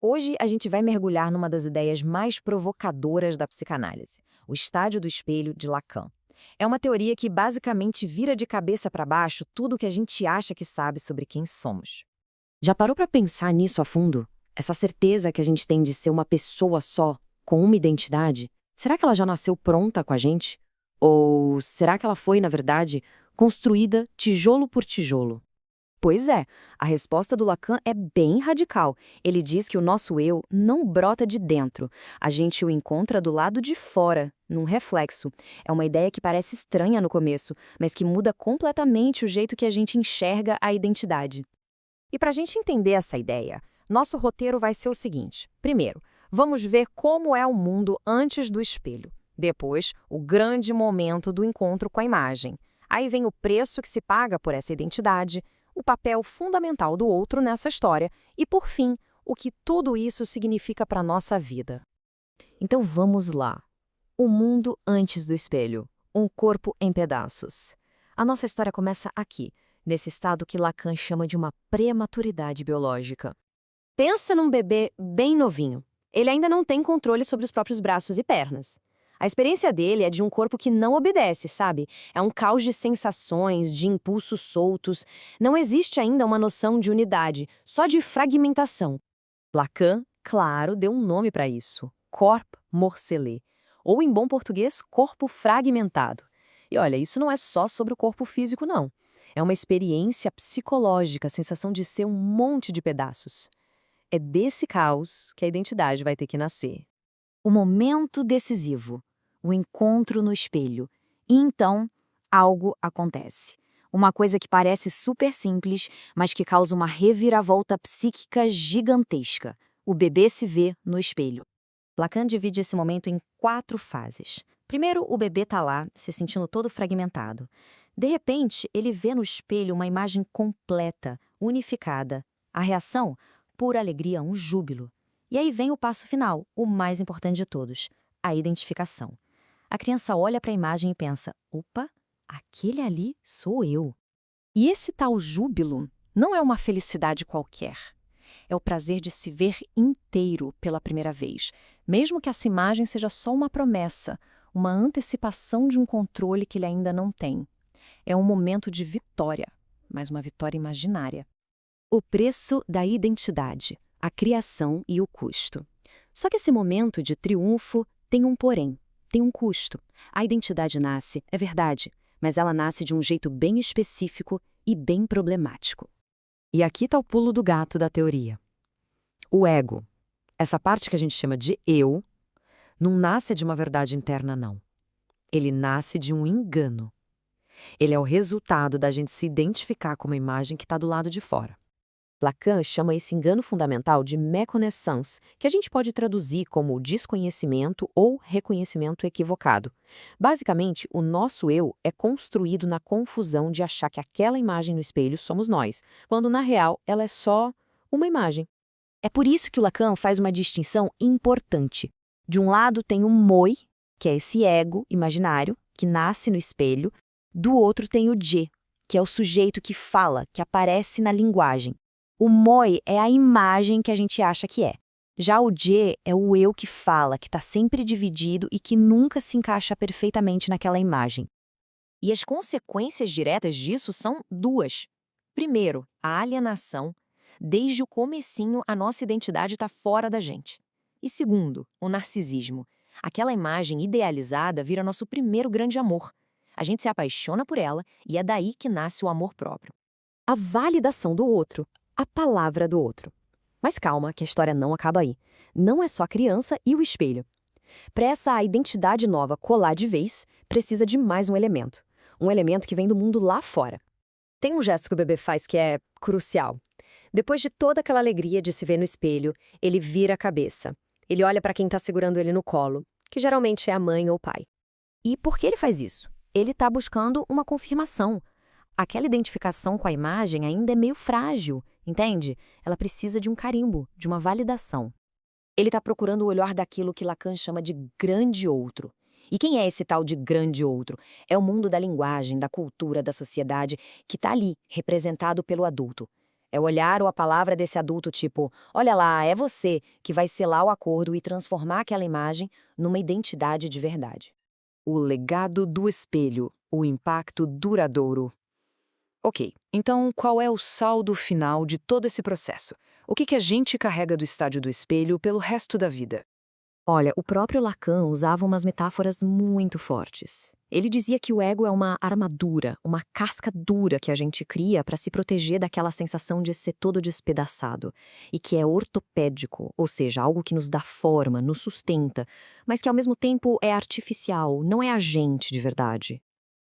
Hoje a gente vai mergulhar numa das ideias mais provocadoras da psicanálise, o estádio do espelho de Lacan. É uma teoria que basicamente vira de cabeça para baixo tudo o que a gente acha que sabe sobre quem somos. Já parou pra pensar nisso a fundo? Essa certeza que a gente tem de ser uma pessoa só, com uma identidade, será que ela já nasceu pronta com a gente? Ou será que ela foi, na verdade, construída tijolo por tijolo? Pois é, a resposta do Lacan é bem radical. Ele diz que o nosso eu não brota de dentro, a gente o encontra do lado de fora, num reflexo. É uma ideia que parece estranha no começo, mas que muda completamente o jeito que a gente enxerga a identidade. E para a gente entender essa ideia, nosso roteiro vai ser o seguinte: primeiro, vamos ver como é o mundo antes do espelho. Depois, o grande momento do encontro com a imagem. Aí vem o preço que se paga por essa identidade, o papel fundamental do outro nessa história e, por fim, o que tudo isso significa para a nossa vida. Então vamos lá. O mundo antes do espelho. Um corpo em pedaços. A nossa história começa aqui, nesse estado que Lacan chama de uma prematuridade biológica. Pensa num bebê bem novinho. Ele ainda não tem controle sobre os próprios braços e pernas. A experiência dele é de um corpo que não obedece, sabe? É um caos de sensações, de impulsos soltos. Não existe ainda uma noção de unidade, só de fragmentação. Lacan, claro, deu um nome para isso: corps morcelé, ou em bom português, corpo fragmentado. E olha, isso não é só sobre o corpo físico, não. É uma experiência psicológica, a sensação de ser um monte de pedaços. É desse caos que a identidade vai ter que nascer. O momento decisivo, o encontro no espelho. E então, algo acontece. Uma coisa que parece super simples, mas que causa uma reviravolta psíquica gigantesca. O bebê se vê no espelho. Lacan divide esse momento em 4 fases. Primeiro, o bebê está lá, se sentindo todo fragmentado. De repente, ele vê no espelho uma imagem completa, unificada. A reação? Pura alegria, um júbilo. E aí vem o passo final, o mais importante de todos, a identificação. A criança olha para a imagem e pensa: opa, aquele ali sou eu. E esse tal júbilo não é uma felicidade qualquer. É o prazer de se ver inteiro pela primeira vez, mesmo que essa imagem seja só uma promessa, uma antecipação de um controle que ele ainda não tem. É um momento de vitória, mas uma vitória imaginária. O preço da identidade, a criação e o custo. Só que esse momento de triunfo tem um porém, tem um custo. A identidade nasce, é verdade, mas ela nasce de um jeito bem específico e bem problemático. E aqui está o pulo do gato da teoria. O ego, essa parte que a gente chama de eu, não nasce de uma verdade interna, não. Ele nasce de um engano. Ele é o resultado da gente se identificar com uma imagem que está do lado de fora. Lacan chama esse engano fundamental de méconnaissance, que a gente pode traduzir como desconhecimento ou reconhecimento equivocado. Basicamente, o nosso eu é construído na confusão de achar que aquela imagem no espelho somos nós, quando na real ela é só uma imagem. É por isso que o Lacan faz uma distinção importante. De um lado tem o moi, que é esse ego imaginário, que nasce no espelho. Do outro tem o je, que é o sujeito que fala, que aparece na linguagem. O moi é a imagem que a gente acha que é. Já o je é o eu que fala, que está sempre dividido e que nunca se encaixa perfeitamente naquela imagem. E as consequências diretas disso são 2. Primeiro, a alienação. Desde o comecinho, a nossa identidade está fora da gente. E segundo, o narcisismo. Aquela imagem idealizada vira nosso primeiro grande amor. A gente se apaixona por ela e é daí que nasce o amor próprio. A validação do outro, a palavra do outro. Mas calma, que a história não acaba aí. Não é só a criança e o espelho. Para essa identidade nova colar de vez, precisa de mais um elemento. Um elemento que vem do mundo lá fora. Tem um gesto que o bebê faz que é crucial. Depois de toda aquela alegria de se ver no espelho, ele vira a cabeça. Ele olha para quem está segurando ele no colo, que geralmente é a mãe ou o pai. E por que ele faz isso? Ele está buscando uma confirmação. Aquela identificação com a imagem ainda é meio frágil, entende? Ela precisa de um carimbo, de uma validação. Ele está procurando o olhar daquilo que Lacan chama de grande outro. E quem é esse tal de grande outro? É o mundo da linguagem, da cultura, da sociedade, que está ali, representado pelo adulto. É olhar ou a palavra desse adulto tipo, olha lá, é você que vai selar o acordo e transformar aquela imagem numa identidade de verdade. O legado do espelho, o impacto duradouro. Ok, então qual é o saldo final de todo esse processo? O que a gente carrega do estádio do espelho pelo resto da vida? Olha, o próprio Lacan usava umas metáforas muito fortes. Ele dizia que o ego é uma armadura, uma casca dura que a gente cria para se proteger daquela sensação de ser todo despedaçado, e que é ortopédico, ou seja, algo que nos dá forma, nos sustenta, mas que ao mesmo tempo é artificial, não é a gente de verdade.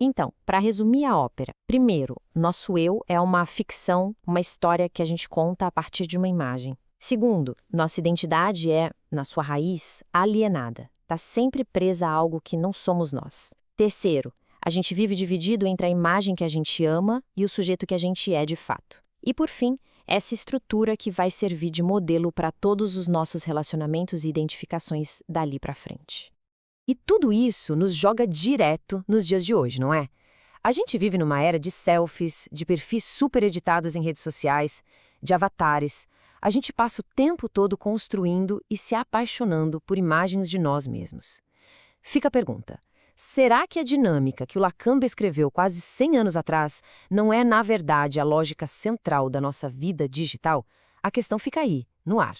Então, para resumir a ópera, primeiro, nosso eu é uma ficção, uma história que a gente conta a partir de uma imagem. Segundo, nossa identidade é, na sua raiz, alienada. Está sempre presa a algo que não somos nós. Terceiro, a gente vive dividido entre a imagem que a gente ama e o sujeito que a gente é de fato. E por fim, essa estrutura que vai servir de modelo para todos os nossos relacionamentos e identificações dali para frente. E tudo isso nos joga direto nos dias de hoje, não é? A gente vive numa era de selfies, de perfis super editados em redes sociais, de avatares. A gente passa o tempo todo construindo e se apaixonando por imagens de nós mesmos. Fica a pergunta: será que a dinâmica que o Lacan escreveu quase 100 anos atrás não é, na verdade, a lógica central da nossa vida digital? A questão fica aí, no ar.